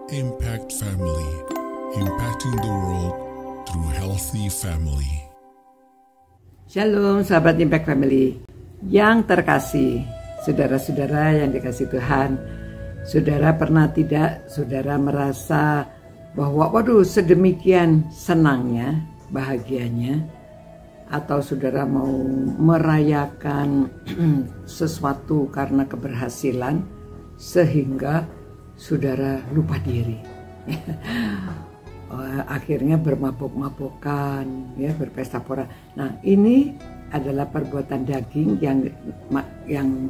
Impact Family, impacting the world through healthy family. Shalom sahabat Impact Family yang terkasih, saudara-saudara yang dikasih Tuhan. Saudara pernah tidak saudara merasa bahwa waduh sedemikian senangnya, bahagianya, atau saudara mau merayakan sesuatu karena keberhasilan sehingga saudara lupa diri. Akhirnya bermabuk-mabukan, ya, berpesta pora. Nah, ini adalah perbuatan daging yang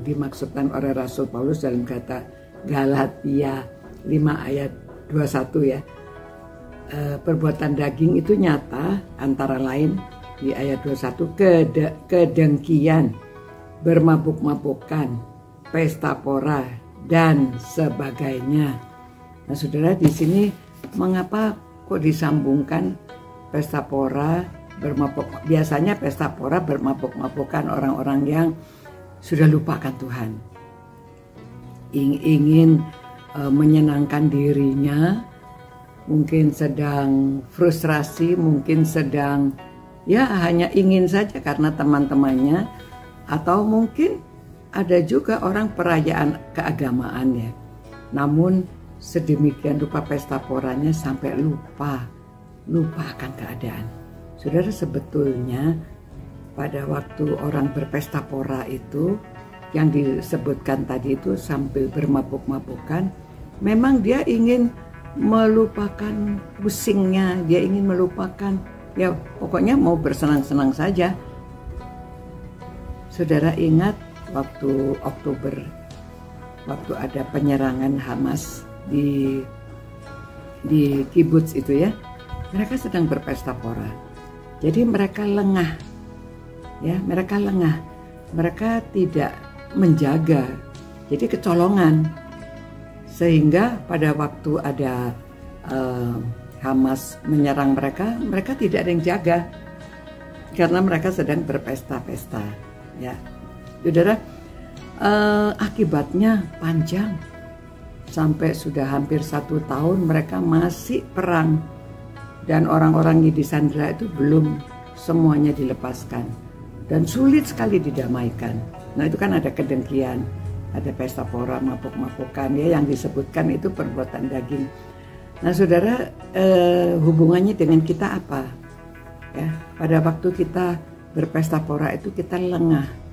dimaksudkan oleh Rasul Paulus dalam kata Galatia 5 ayat 21 ya. Perbuatan daging itu nyata antara lain di ayat 21 kedengkian, bermabuk-mabukan, pesta pora dan sebagainya. Nah, saudara, di sini mengapa kok disambungkan pesta pora bermabuk? Biasanya pesta pora bermabuk-mabukan orang-orang yang sudah lupakan Tuhan, ingin menyenangkan dirinya, mungkin sedang frustrasi, mungkin sedang ya hanya ingin saja karena teman-temannya, atau mungkin ada juga orang perayaan keagamaan ya. Namun sedemikian rupa pesta poranya sampai lupa akan keadaan. Saudara, sebetulnya pada waktu orang berpesta pora itu yang disebutkan tadi itu sambil bermabuk-mabukan, memang dia ingin melupakan pusingnya, dia ingin melupakan, ya pokoknya mau bersenang-senang saja. Saudara ingat waktu Oktober, waktu ada penyerangan Hamas di kibbutz itu ya, mereka sedang berpesta pora. Jadi mereka lengah, ya, mereka tidak menjaga, jadi kecolongan, sehingga pada waktu ada Hamas menyerang mereka tidak ada yang jaga karena mereka sedang berpesta-pesta, ya. Saudara, akibatnya panjang, sampai sudah hampir 1 tahun mereka masih perang, dan orang-orang yang disandra itu belum semuanya dilepaskan dan sulit sekali didamaikan. Nah, itu kan ada kedengkian, ada pesta pora, mabuk-mabukan ya, yang disebutkan itu perbuatan daging. Nah, saudara, hubungannya dengan kita apa? Ya, pada waktu kita berpesta pora itu kita lengah.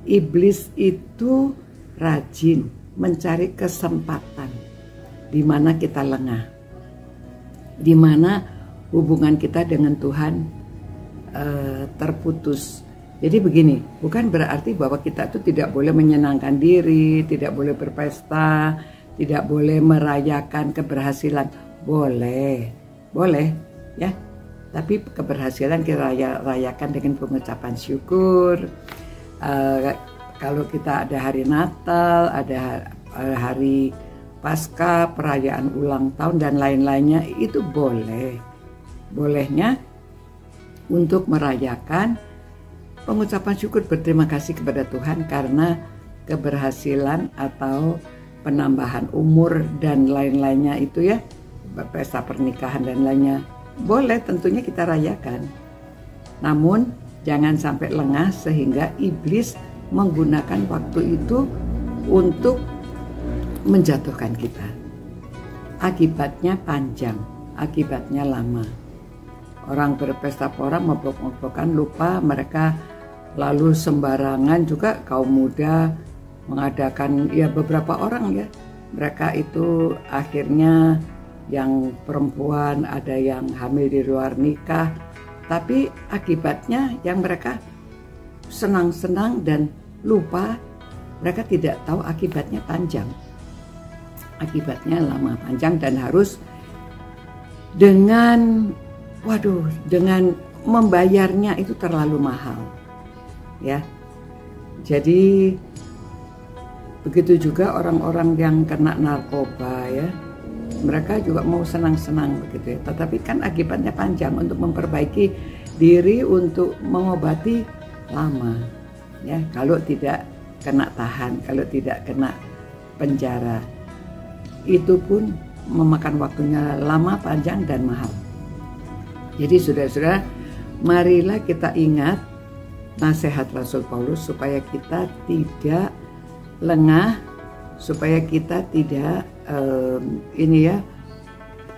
Iblis itu rajin mencari kesempatan di mana kita lengah, di mana hubungan kita dengan Tuhan terputus. Jadi begini, bukan berarti bahwa kita itu tidak boleh menyenangkan diri, tidak boleh berpesta, tidak boleh merayakan keberhasilan. Boleh ya. Tapi keberhasilan kita rayakan dengan pengucapan syukur. Kalau kita ada hari Natal, ada hari Paskah, perayaan ulang tahun dan lain-lainnya, itu bolehnya untuk merayakan pengucapan syukur, berterima kasih kepada Tuhan karena keberhasilan atau penambahan umur dan lain-lainnya itu ya, pesta pernikahan dan lainnya. Boleh tentunya kita rayakan, namun jangan sampai lengah sehingga iblis menggunakan waktu itu untuk menjatuhkan kita. Akibatnya panjang, akibatnya lama. Orang berpesta pora, mabuk-mabukan, lupa, mereka lalu sembarangan juga kaum muda mengadakan, ya beberapa orang ya. Mereka itu akhirnya yang perempuan ada yang hamil di luar nikah. Tapi akibatnya yang mereka senang-senang dan lupa, mereka tidak tahu akibatnya panjang. Akibatnya lama, panjang, dan harus dengan membayarnya itu terlalu mahal. Ya. Jadi begitu juga orang-orang yang kena narkoba ya. Mereka juga mau senang-senang begitu ya. Tetapi kan akibatnya panjang, untuk memperbaiki diri, untuk mengobati lama. Ya, kalau tidak kena tahan, kalau tidak kena penjara, itu pun memakan waktunya lama, panjang, dan mahal. Jadi saudara-saudara, marilah kita ingat nasihat Rasul Paulus supaya kita tidak lengah, supaya kita tidak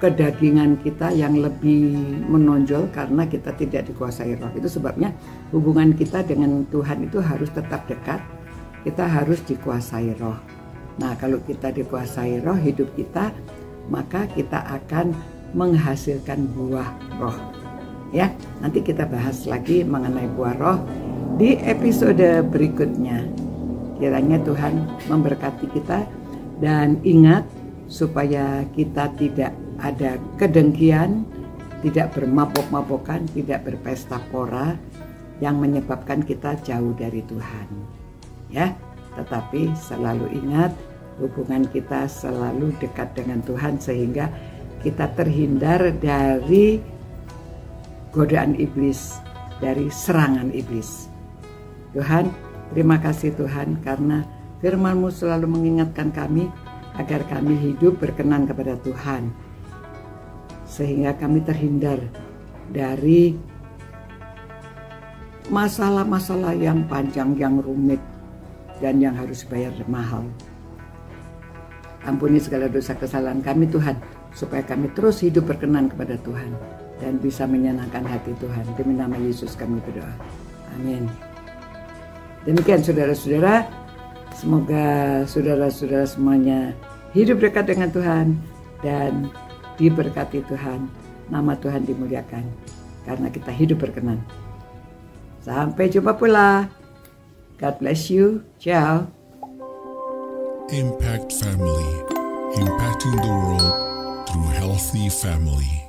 kedagingan kita yang lebih menonjol karena kita tidak dikuasai roh. Itu sebabnya hubungan kita dengan Tuhan itu harus tetap dekat. Kita harus dikuasai roh. Nah, kalau kita dikuasai roh hidup kita, maka kita akan menghasilkan buah roh. Ya, nanti kita bahas lagi mengenai buah roh di episode berikutnya. Kiranya Tuhan memberkati kita, dan ingat supaya kita tidak ada kedengkian, tidak bermabok-mabokan, tidak berpesta pora yang menyebabkan kita jauh dari Tuhan. Ya, tetapi selalu ingat hubungan kita selalu dekat dengan Tuhan sehingga kita terhindar dari godaan iblis, dari serangan iblis. Tuhan, terima kasih Tuhan karena firman-Mu selalu mengingatkan kami agar kami hidup berkenan kepada Tuhan, sehingga kami terhindar dari masalah-masalah yang panjang, yang rumit, dan yang harus bayar mahal. Ampuni segala dosa kesalahan kami Tuhan, supaya kami terus hidup berkenan kepada Tuhan dan bisa menyenangkan hati Tuhan. Demi nama Yesus kami berdoa. Amin. Demikian saudara-saudara, semoga saudara-saudara semuanya hidup dekat dengan Tuhan dan diberkati Tuhan. Nama Tuhan dimuliakan karena kita hidup berkenan. Sampai jumpa pula. God bless you. Ciao. Impact Family, impacting the world through healthy family.